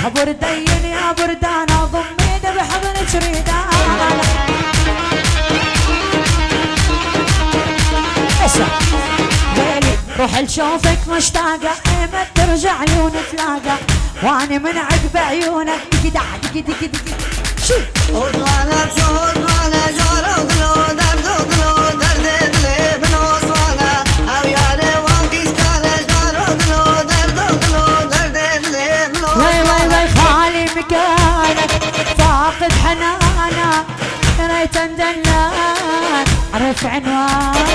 يا بردين يا بردان ضميني بحضن تريدان ويلي روح لشوفك مشتاقة ايمت ترجع عيون تلاقى واني من عقب عيونك دقدع دقدق دقدق شو وطلعنا بشوط معنا جار وقلو درد وقلو درد اللي بنوصلنا او يا واقيس كان جار وقلو درد وقلو درد اللي بنوصلنا وي وي وي خالي مكانك فاقد حنانك يا ريت اندلك عرف عنوانك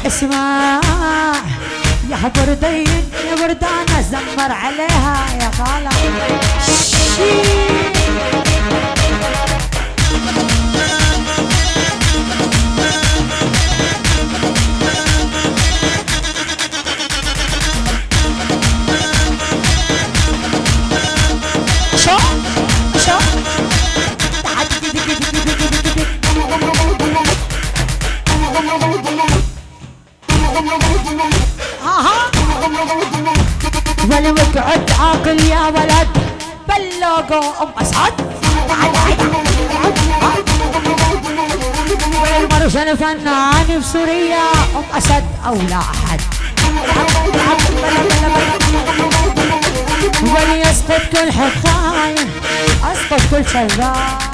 اسمع يا بردين يا بردانة زمر عليها يا خالة شو شو والمقعد عاقل يا ولد بلوغو ام اسعد والمرجل فنان في سوريا ام اسد او لا احد وليسقط كل حد خاين اسقط كل شذاب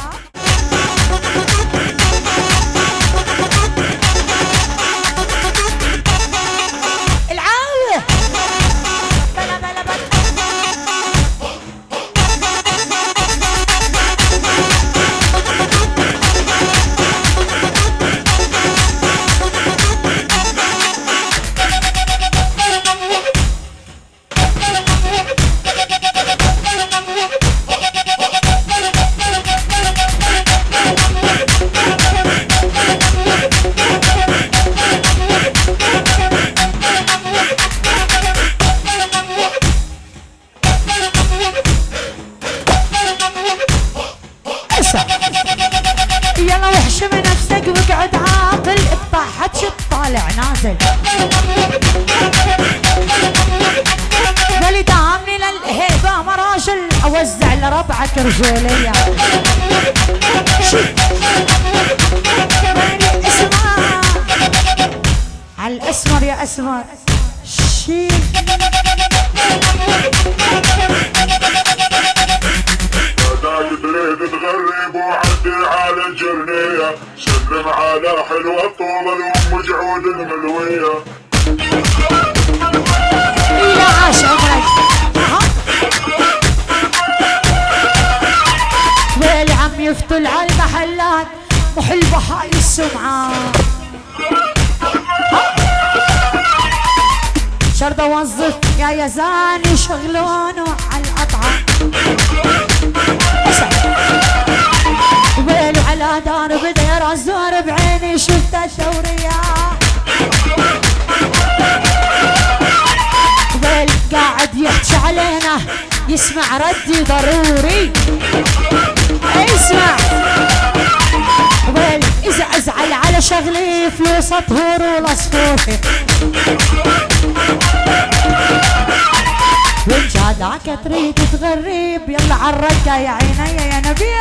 يلا واحشم نفسك واقعد عاقل اطاحت شو طالع نازل ولي دامني للهيبة مراجل اوزع لربعك رجولية اسمع عالاسمر يا اسمر شيل تريد تغرب وعدي على الجرنية سلم على حلوة الطول الأم جعود الملوية يا عاش عمرك ويلي عم يفتل على المحلات محل بهاي السمعة شرد اوظف يا يزاني شغلونه على القطعة ويلي على دار بدير الزور بعيني شفت الثورية ويلي قاعد يحكي علينا يسمع ردي ضروري اسمع ويلي اذا ازعل على شغلي فلوس طهور ولصفوفي وان جاداك تريد تغرب يلا عالرقة يا عيني يا نبيع